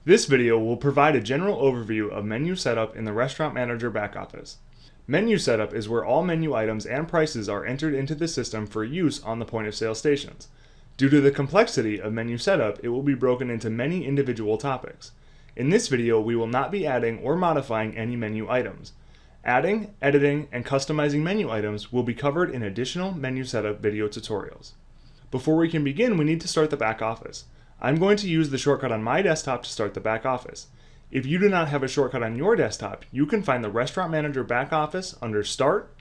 This video will provide a general overview of menu setup in the Restaurant Manager backoffice. Menu setup is where all menu items and prices are entered into the system for use on the point of sale stations. Due to the complexity of menu setup, it will be broken into many individual topics. In this video, we will not be adding or modifying any menu items. Adding, editing, and customizing menu items will be covered in additional menu setup video tutorials. Before we can begin, we need to start the back office. I'm going to use the shortcut on my desktop to start the back office. If you do not have a shortcut on your desktop, you can find the Restaurant Manager back office under Start,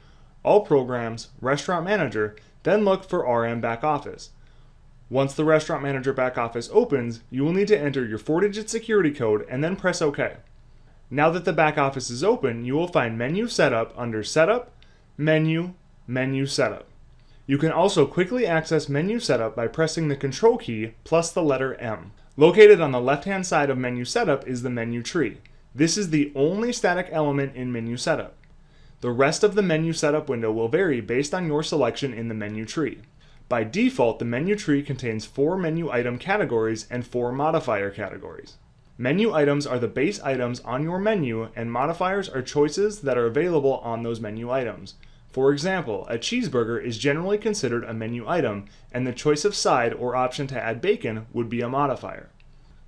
All Programs, Restaurant Manager, then look for RM Back Office. Once the Restaurant Manager back office opens, you will need to enter your 4-digit security code and then press OK. Now that the back office is open, you will find Menu Setup under Setup, Menu, Menu Setup. You can also quickly access Menu Setup by pressing the Control key plus the letter M. Located on the left-hand side of Menu Setup is the menu tree. This is the only static element in Menu Setup. The rest of the Menu Setup window will vary based on your selection in the menu tree. By default, the menu tree contains 4 menu item categories and 4 modifier categories. Menu items are the base items on your menu, and modifiers are choices that are available on those menu items. For example, a cheeseburger is generally considered a menu item, and the choice of side or option to add bacon would be a modifier.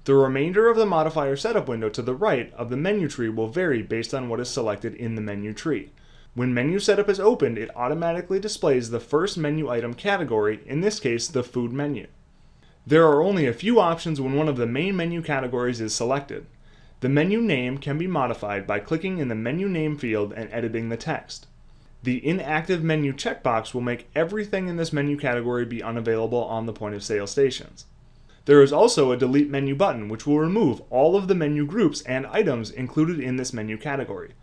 The remainder of the modifier setup window to the right of the menu tree will vary based on what is selected in the menu tree. When menu setup is opened, it automatically displays the first menu item category, in this case the food menu. There are only a few options when one of the main menu categories is selected. The menu name can be modified by clicking in the menu name field and editing the text. The inactive menu checkbox will make everything in this menu category be unavailable on the point of sale stations. There is also a delete menu button, which will remove all of the menu groups and items included in this menu category.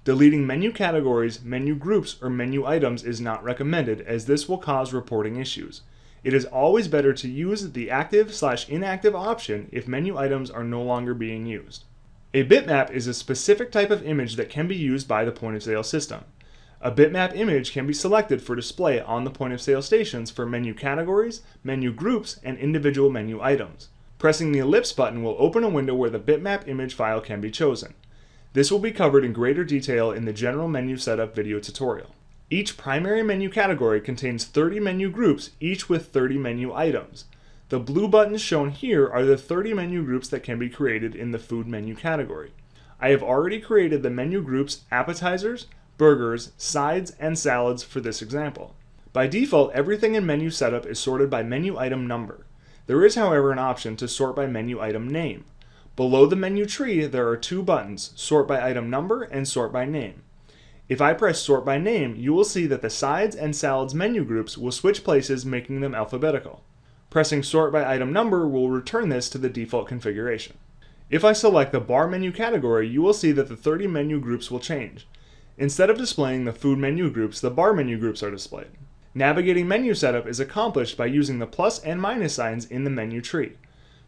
Deleting menu categories, menu groups, or menu items is not recommended, as this will cause reporting issues. It is always better to use the active/inactive option if menu items are no longer being used. A bitmap is a specific type of image that can be used by the point of sale system. A bitmap image can be selected for display on the point of sale stations for menu categories, menu groups, and individual menu items. Pressing the ellipse button will open a window where the bitmap image file can be chosen. This will be covered in greater detail in the general menu setup video tutorial. Each primary menu category contains 30 menu groups, each with 30 menu items. The blue buttons shown here are the 30 menu groups that can be created in the food menu category. I have already created the menu groups appetizers, burgers, sides, and salads for this example. By default, everything in menu setup is sorted by menu item number. There is, however, an option to sort by menu item name. Below the menu tree, there are 2 buttons, Sort by Item Number and Sort by Name. If I press Sort by Name, you will see that the sides and salads menu groups will switch places, making them alphabetical. Pressing Sort by Item Number will return this to the default configuration. If I select the bar menu category, you will see that the 30 menu groups will change. Instead of displaying the food menu groups, the bar menu groups are displayed. Navigating menu setup is accomplished by using the plus and minus signs in the menu tree.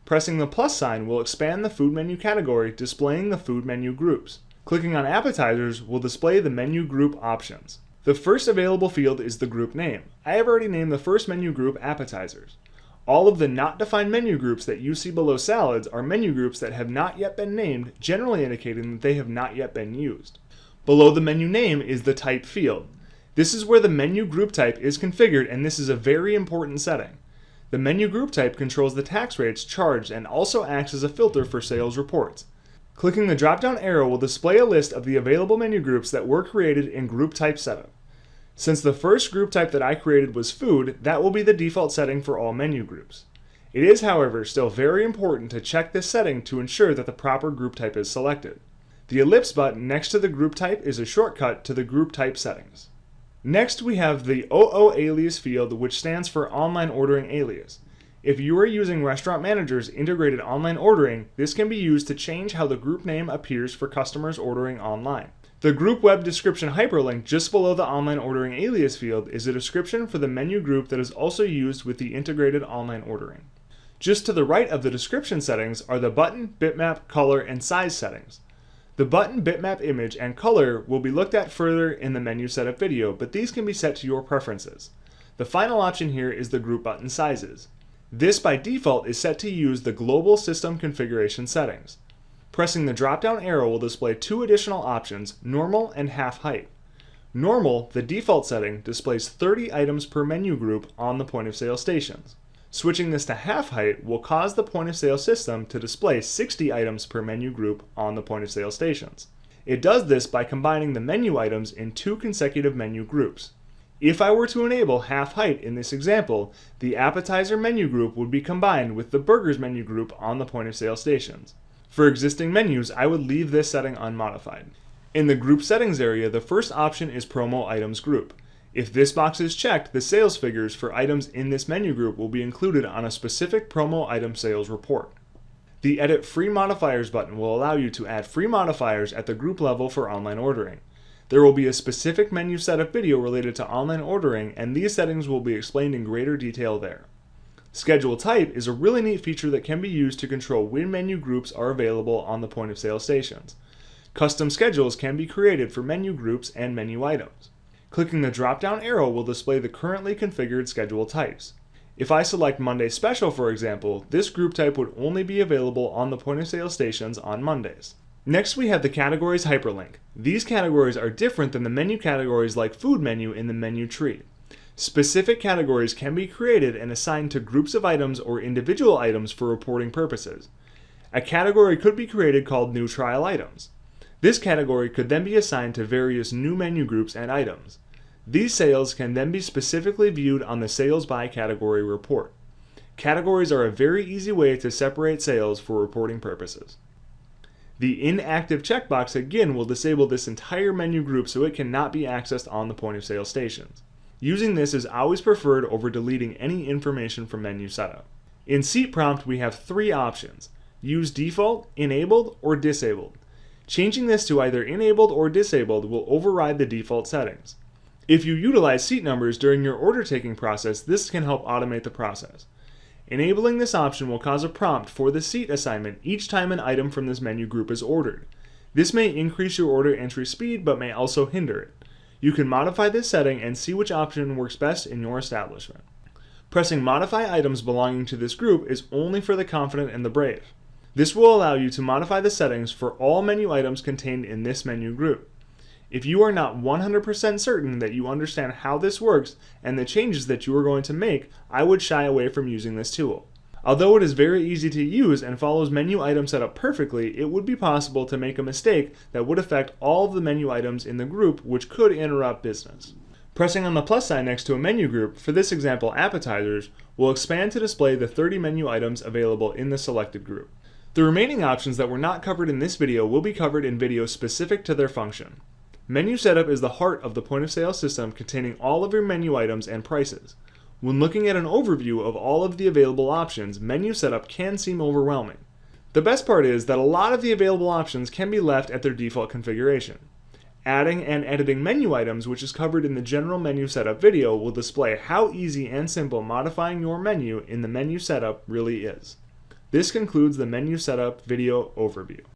Pressing the plus sign will expand the food menu category, displaying the food menu groups. Clicking on appetizers will display the menu group options. The first available field is the group name. I have already named the first menu group appetizers. All of the not defined menu groups that you see below salads are menu groups that have not yet been named, generally indicating that they have not yet been used. Below the menu name is the type field. This is where the menu group type is configured, and this is a very important setting. The menu group type controls the tax rates charged and also acts as a filter for sales reports. Clicking the drop-down arrow will display a list of the available menu groups that were created in group type setup. Since the first group type that I created was food, that will be the default setting for all menu groups. It is, however, still very important to check this setting to ensure that the proper group type is selected. The ellipse button next to the group type is a shortcut to the group type settings. Next, we have the OOalias field, which stands for Online Ordering Alias. If you are using Restaurant Manager's integrated online ordering, this can be used to change how the group name appears for customers ordering online. The group web description hyperlink just below the Online Ordering Alias field is a description for the menu group that is also used with the integrated online ordering. Just to the right of the description settings are the button, bitmap, color, and size settings. The button, bitmap image, and color will be looked at further in the menu setup video, but these can be set to your preferences. The final option here is the group button sizes. This by default is set to use the global system configuration settings. Pressing the drop-down arrow will display two additional options, normal and half height. Normal, the default setting, displays 30 items per menu group on the point of sale stations. Switching this to half height will cause the point of sale system to display 60 items per menu group on the point of sale stations. It does this by combining the menu items in two consecutive menu groups. If I were to enable half height in this example, the appetizer menu group would be combined with the burgers menu group on the point of sale stations. For existing menus, I would leave this setting unmodified. In the group settings area, the first option is promo items group. If this box is checked, the sales figures for items in this menu group will be included on a specific promo item sales report. The Edit Free Modifiers button will allow you to add free modifiers at the group level for online ordering. There will be a specific menu setup video related to online ordering, and these settings will be explained in greater detail there. Schedule type is a really neat feature that can be used to control when menu groups are available on the point of sale stations. Custom schedules can be created for menu groups and menu items. Clicking the drop-down arrow will display the currently configured schedule types. If I select Monday Special, for example, this group type would only be available on the point of sale stations on Mondays. Next, we have the categories hyperlink. These categories are different than the menu categories like food menu in the menu tree. Specific categories can be created and assigned to groups of items or individual items for reporting purposes. A category could be created called New Trial Items. This category could then be assigned to various new menu groups and items. These sales can then be specifically viewed on the Sales by Category report. Categories are a very easy way to separate sales for reporting purposes. The Inactive checkbox again will disable this entire menu group so it cannot be accessed on the point of sale stations. Using this is always preferred over deleting any information from menu setup. In Seat Prompt, we have three options: Use Default, Enabled, or Disabled. Changing this to either enabled or disabled will override the default settings. If you utilize seat numbers during your order taking process, this can help automate the process. Enabling this option will cause a prompt for the seat assignment each time an item from this menu group is ordered. This may increase your order entry speed but may also hinder it. You can modify this setting and see which option works best in your establishment. Pressing Modify Items belonging to this group is only for the confident and the brave. This will allow you to modify the settings for all menu items contained in this menu group. If you are not 100% certain that you understand how this works and the changes that you are going to make, I would shy away from using this tool. Although it is very easy to use and follows menu item setup perfectly, it would be possible to make a mistake that would affect all of the menu items in the group, which could interrupt business. Pressing on the plus sign next to a menu group, for this example appetizers, will expand to display the 30 menu items available in the selected group. The remaining options that were not covered in this video will be covered in videos specific to their function. Menu setup is the heart of the point of sale system containing all of your menu items and prices. When looking at an overview of all of the available options, menu setup can seem overwhelming. The best part is that a lot of the available options can be left at their default configuration. Adding and editing menu items, which is covered in the general menu setup video, will display how easy and simple modifying your menu in the menu setup really is. This concludes the menu setup video overview.